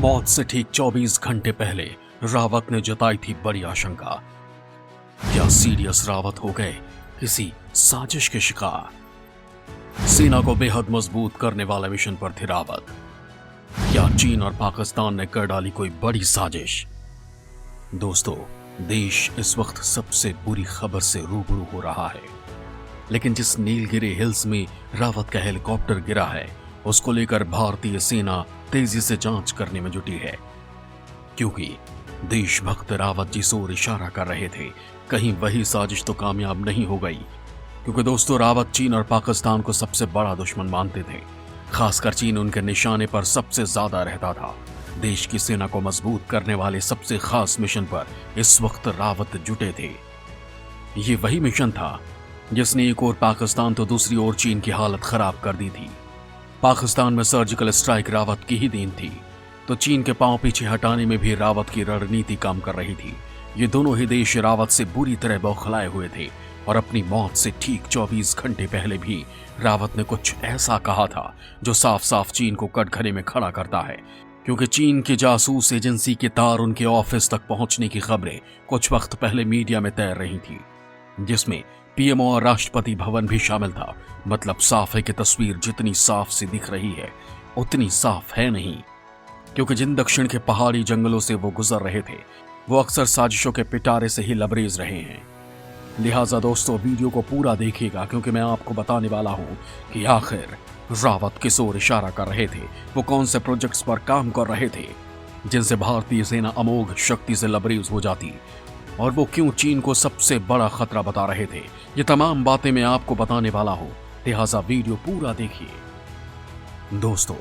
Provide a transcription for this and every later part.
मौत से ठीक 24 घंटे पहले रावत ने जताई थी बड़ी आशंका। क्या सीरियस रावत हो गए किसी साजिश के शिकार? सेना को बेहद मजबूत करने वाले मिशन पर थे रावत। क्या चीन और पाकिस्तान ने कर डाली कोई बड़ी साजिश? दोस्तों, देश इस वक्त सबसे बुरी खबर से रूबरू हो रहा है, लेकिन जिस नीलगिरी हिल्स में रावत का हेलीकॉप्टर गिरा है, उसको लेकर भारतीय सेना तेजी से जांच करने में जुटी है, क्योंकि देशभक्त रावत जिस ओर इशारा कर रहे थे, कहीं वही साजिश तो कामयाब नहीं हो गई। क्योंकि दोस्तों, रावत चीन और पाकिस्तान को सबसे बड़ा दुश्मन मानते थे। खासकर चीन उनके निशाने पर सबसे ज्यादा रहता था। देश की सेना को मजबूत करने वाले सबसे खास मिशन पर इस वक्त रावत जुटे थे। ये वही मिशन था जिसने एक ओर पाकिस्तान तो दूसरी ओर चीन की हालत खराब कर दी थी। पाकिस्तान में सर्जिकल स्ट्राइक रावत की ही देन थी, तो चीन के पांव पीछे हटाने में भी रावत की रणनीति काम कर रही थी। ये दोनों ही देश रावत से बुरी तरह बौखलाए हुए थे और अपनी मौत से ठीक 24 घंटे पहले भी रावत ने कुछ ऐसा कहा था जो साफ साफ चीन को कटघरे में खड़ा करता है। क्योंकि चीन की जासूस एजेंसी के तार उनके ऑफिस तक पहुंचने की खबरें कुछ वक्त पहले मीडिया में तैर रही थी, जिसमें पीएमओ और राष्ट्रपति भवन भी शामिल था। मतलब साफ है कि तस्वीर जितनी साफ सी दिख रही है, उतनी साफ है नहीं। क्योंकि जिन दक्षिण के पहाड़ी जंगलों से वो गुजर रहे थे, वो अक्सर साजिशों के पिटारे से ही लबरेज रहे हैं। लिहाजा दोस्तों, वीडियो को पूरा देखिएगा, क्योंकि मैं आपको बताने वाला हूं कि आखिर रावत किस ओर इशारा कर रहे थे, वो कौन से प्रोजेक्ट्स पर काम कर रहे थे जिनसे भारतीय सेना अमोघ शक्ति से लबरेज हो जाती, और वो क्यों चीन को सबसे बड़ा खतरा बता रहे थे। ये तमाम बातें मैं आपको बताने वाला हूं, लिहाजा वीडियो पूरा देखिए। दोस्तों,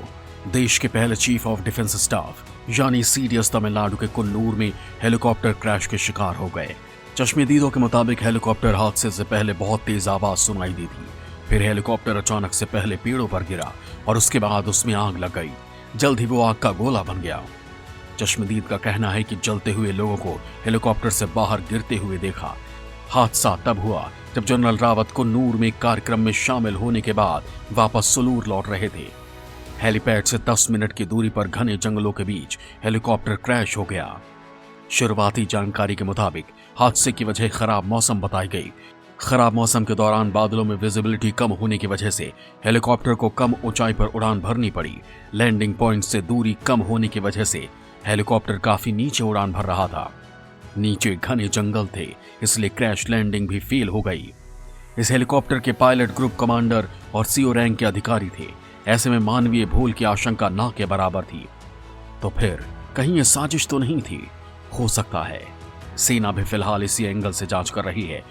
देश के पहले चीफ ऑफ डिफेंस स्टाफ यानी सीडीएस तमिलनाडु के कुन्नूर में हेलीकॉप्टर क्रैश के शिकार हो गए। चश्मदीदों के मुताबिक हेलीकॉप्टर हादसे से पहले बहुत तेज आवाज सुनाई दी थी। फिर हेलीकॉप्टर अचानक से पहले पेड़ों पर गिरा और उसके बाद उसमें आग लग गई। जल्द ही वो आग का गोला बन गया। चश्मदीद का कहना है कि जलते हुए लोगों को हेलीकॉप्टर से बाहर गिरते हुए देखा। हादसा तब हुआ जब जनरल रावत कुन्नूर में एक कार्यक्रम में शामिल होने के बाद वापस सुलूर लौट रहे थे। हेलीपैड से 10 मिनट की दूरी पर घने जंगलों के बीच हेलीकॉप्टर क्रैश हो गया। शुरुआती जानकारी के मुताबिक हादसे की वजह खराब मौसम बताई गई। खराब मौसम के दौरान बादलों में विजिबिलिटी कम होने की वजह से हेलीकॉप्टर को कम ऊंचाई पर उड़ान भरनी पड़ी। लैंडिंग पॉइंट से दूरी कम होने की वजह से हेलीकॉप्टर काफी नीचे उड़ान भर रहा था। नीचे घने जंगल थे, इसलिए क्रैश लैंडिंग भी फेल हो गई। इस हेलीकॉप्टर के पायलट ग्रुप कमांडर और सीओ रैंक के अधिकारी थे। ऐसे में मानवीय भूल की आशंका ना के बराबर थी। तो फिर कहीं ये साजिश तो नहीं थी? हो सकता है। सेना भी फिलहाल इसी एंगल से जांच कर रही है।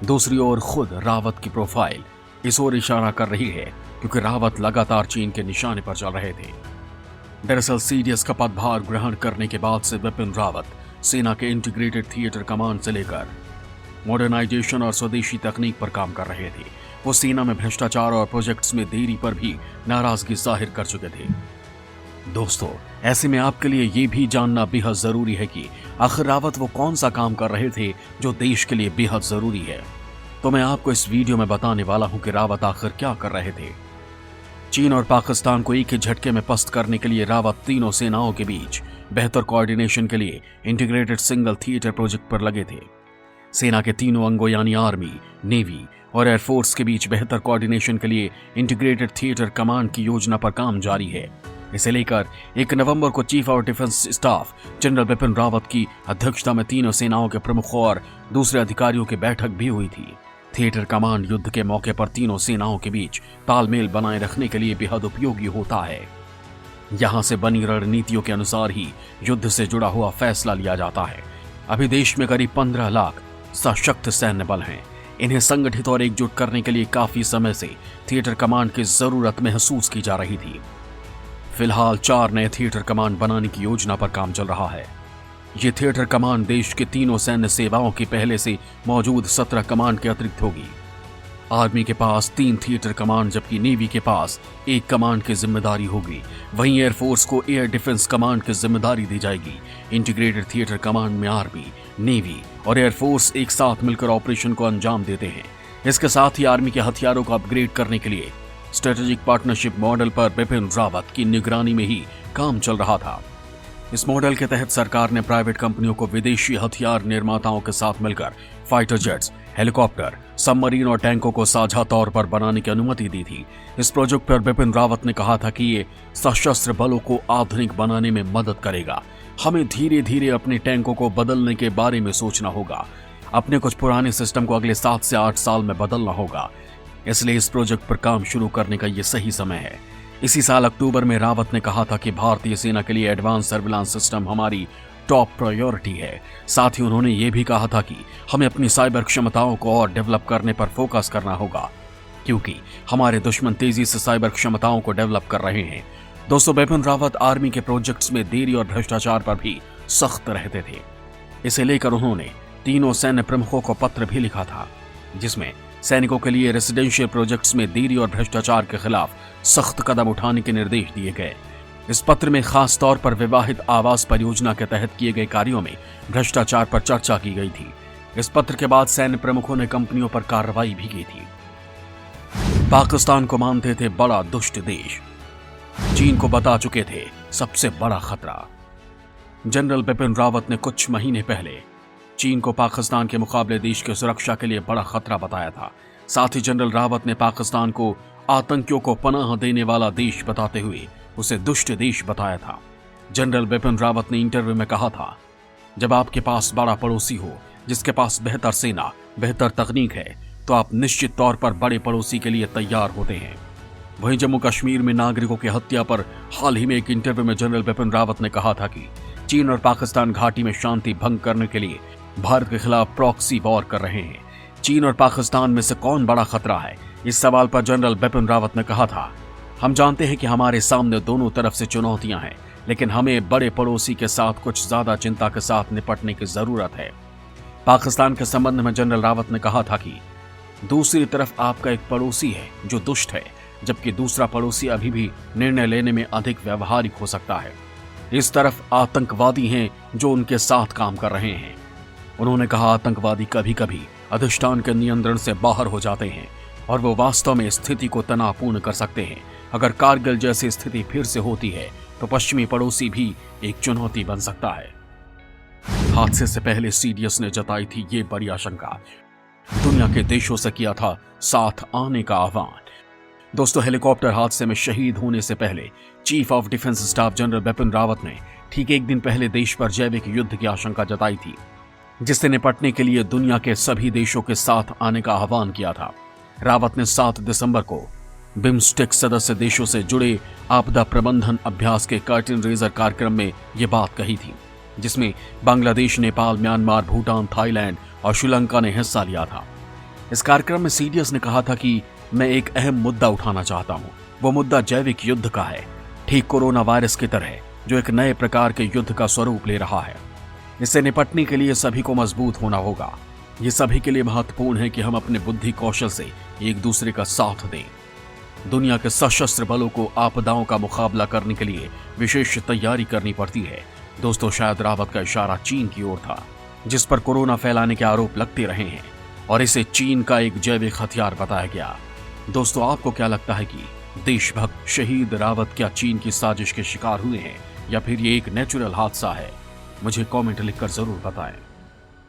दूसरी ओर खुद रावत की प्रोफाइल इस ओर इशारा कर रही है, क्योंकि रावत लगातार चीन के निशाने पर चल रहे थे। दरअसल सीडीएस का पदभार ग्रहण करने के बाद से बिपिन रावत सेना के इंटीग्रेटेड थिएटर कमांड से लेकर मॉडर्नाइजेशन और स्वदेशी तकनीक पर काम कर रहे थे। वो सेना में भ्रष्टाचार और प्रोजेक्ट्स में देरी पर भी नाराजगी जाहिर कर चुके थे। दोस्तों, ऐसे में आपके लिए ये भी जानना बेहद जरूरी है कि आखिर रावत वो कौन सा काम कर रहे थे जो देश के लिए बेहद जरूरी है। तो मैं आपको इस वीडियो में बताने वाला हूं कि रावत आखिर क्या कर रहे थे। चीन और पाकिस्तान को एक ही झटके में पस्त करने के लिए रावत तीनों सेनाओं के बीच बेहतर कोऑर्डिनेशन के लिए इंटीग्रेटेड सिंगल थिएटर प्रोजेक्ट पर लगे थे। सेना के तीनों अंगों यानी आर्मी, नेवी और एयरफोर्स के बीच बेहतर कोऑर्डिनेशन के लिए इंटीग्रेटेड थिएटर कमांड की योजना पर काम जारी है। इसे लेकर 1 नवंबर को chief of defence staff general Bipin Rawat की अध्यक्षता में तीनों सेनाओं के प्रमुखों और दूसरे अधिकारियों की बैठक भी हुई थी। थिएटर कमांड युद्ध के मौके पर तीनों सेनाओं के बीच तालमेल बनाए रखने के लिए बेहद उपयोगी होता है। यहां से बनी रणनीतियों के अनुसार ही युद्ध से जुड़ा हुआ फैसला लिया जाता है। अभी देश में करीब 15 लाख सशक्त सैन्य बल हैं। इन्हें संगठित और एकजुट करने के लिए काफी समय से थिएटर कमांड की जरूरत महसूस की जा रही थी। फिलहाल 4 नए थिएटर कमांड बनाने की योजना पर काम चल रहा है। ये थिएटर कमांड देश के तीनों सैन्य सेवाओं की पहले से मौजूद 17 कमांड के अतिरिक्त होगी। आर्मी के पास 3 थिएटर कमांड, जबकि नेवी के पास 1 कमांड की जिम्मेदारी होगी। वहीं एयरफोर्स को एयर डिफेंस कमांड की जिम्मेदारी दी जाएगी। इंटीग्रेटेड थिएटर कमांड में आर्मी, नेवी और एयरफोर्स एक साथ मिलकर ऑपरेशन को अंजाम देते हैं। इसके साथ ही आर्मी के हथियारों को अपग्रेड करने के लिए स्ट्रेटेजिक पार्टनरशिप मॉडल पर बिपिन रावत की निगरानी में ही काम चल रहा था। इस मॉडल के तहत सरकार ने प्राइवेट कंपनियों को विदेशी हथियार निर्माताओं के साथ मिलकर फाइटर जेट्स, हेलीकॉप्टर, सबमरीन और टैंकों को साझा तौर पर बनाने की अनुमति दी थी। इस प्रोजेक्ट पर बिपिन रावत ने कहा था कि ये सशस्त्र बलों को आधुनिक बनाने में मदद करेगा। हमें धीरे धीरे अपने टैंकों को बदलने के बारे में सोचना होगा। अपने कुछ पुराने सिस्टम को अगले 7 से 8 साल में बदलना होगा। इसलिए इस प्रोजेक्ट पर काम शुरू करने का ये सही समय है। इसी साल अक्टूबर में रावत ने कहा था कि भारतीय सेना के लिए एडवांस सर्विलांस सिस्टम हमारी टॉप प्रायोरिटी है। साथ ही उन्होंने ये भी कहा था कि हमें अपनी साइबर क्षमताओं को और डेवलप करने पर फोकस करना होगा, क्योंकि हमारे दुश्मन तेजी से साइबर क्षमताओं को डेवलप कर रहे हैं। दोस्तों, बिपिन रावत आर्मी के प्रोजेक्ट्स में देरी और भ्रष्टाचार पर भी सख्त रहते थे। इसे लेकर उन्होंने तीनों सैन्य प्रमुखों को पत्र भी लिखा था, जिसमें सैनिकों के लिए रेसिडेंशियल प्रोजेक्ट्स में देरी और भ्रष्टाचार के खिलाफ सख्त कदम उठाने के निर्देश दिए गए। इस पत्र में खास तौर पर विवाहित आवास परियोजना के तहत किए गए कार्यों में भ्रष्टाचार पर चर्चा की गई थी। इस पत्र के बाद सैन्य प्रमुखों ने कंपनियों पर कार्रवाई भी की थी। पाकिस्तान को मानते थे बड़ा दुष्ट देश, चीन को बता चुके थे सबसे बड़ा खतरा। जनरल बिपिन रावत ने कुछ महीने पहले चीन को पाकिस्तान के मुकाबले देश की सुरक्षा के लिए बड़ा खतरा बताया था। साथ ही जनरल रावत ने पाकिस्तान को आतंकियों को पनाह देने वाला देश बताते हुए उसे दुष्ट देश बताया था। जनरल बिपिन रावत ने इंटरव्यू में कहा था, जब आपके पास बड़ा पड़ोसी हो जिसके पास बेहतर सेना, बेहतर तकनीक है, तो आप निश्चित तौर पर बड़े पड़ोसी के लिए तैयार होते हैं। वहीं जम्मू कश्मीर में नागरिकों की हत्या पर हाल ही में एक इंटरव्यू में जनरल बिपिन रावत ने कहा था कि चीन और पाकिस्तान घाटी में शांति भंग करने के लिए भारत के खिलाफ प्रॉक्सी वॉर कर रहे हैं। चीन और पाकिस्तान में से कौन बड़ा खतरा है? इस सवाल पर जनरल बिपिन रावत ने कहा था, हम जानते हैं कि हमारे सामने दोनों तरफ से चुनौतियां हैं, लेकिन हमें बड़े पड़ोसी के साथ कुछ ज्यादा चिंता के साथ निपटने की जरूरत है। पाकिस्तान के संबंध में जनरल रावत ने कहा था कि दूसरी तरफ आपका एक पड़ोसी है जो दुष्ट है, जबकि दूसरा पड़ोसी अभी भी निर्णय लेने में अधिक व्यवहारिक हो सकता है। इस तरफ आतंकवादी हैं जो उनके साथ काम कर रहे हैं। उन्होंने कहा, आतंकवादी कभी कभी अधिष्ठान के नियंत्रण से बाहर हो जाते हैं और वो वास्तव में स्थिति को तनावपूर्ण कर सकते हैं। अगर कारगिल जैसी स्थिति फिर से होती है तो पश्चिमी पड़ोसी भी एक चुनौती बन सकता है। हादसे से पहले सीडीएस ने जताई थी ये बड़ी आशंका। दुनिया के देशों से किया था साथ आने का आह्वान। दोस्तों, हेलीकॉप्टर हादसे में शहीद होने से पहले chief of defence staff general Bipin Rawat ने ठीक एक दिन पहले देश पर जैविक युद्ध की आशंका जताई थी, जिससे निपटने के लिए दुनिया के सभी देशों के साथ आने का आह्वान किया था। रावत ने 7 दिसंबर को बिम्स्टेक सदस्य देशों से जुड़े आपदा प्रबंधन अभ्यास के कर्टन रेजर कार्यक्रम में ये बात कही थी, जिसमें बांग्लादेश, नेपाल, म्यांमार, भूटान, थाईलैंड और श्रीलंका ने हिस्सा लिया था। इस कार्यक्रम में सीडीएस ने कहा था कि मैं एक अहम मुद्दा उठाना चाहता हूं। वो मुद्दा जैविक युद्ध का है, ठीक कोरोना वायरस की तरह, जो एक नए प्रकार के युद्ध का स्वरूप ले रहा है। इससे निपटने के लिए सभी को मजबूत होना होगा। ये सभी के लिए महत्वपूर्ण है कि हम अपने बुद्धि कौशल से एक दूसरे का साथ दें। दुनिया के सशस्त्र बलों को आपदाओं का मुकाबला करने के लिए विशेष तैयारी करनी पड़ती है। दोस्तों, शायद रावत का इशारा चीन की ओर था, जिस पर कोरोना फैलाने के आरोप लगते रहे हैं, और इसे चीन का एक जैविक हथियार बताया गया। दोस्तों, आपको क्या लगता है कि देशभक्त शहीद रावत क्या चीन की साजिश के शिकार हुए हैं, या फिर ये एक नेचुरल हादसा है? मुझे कमेंट लिखकर जरूर बताएं।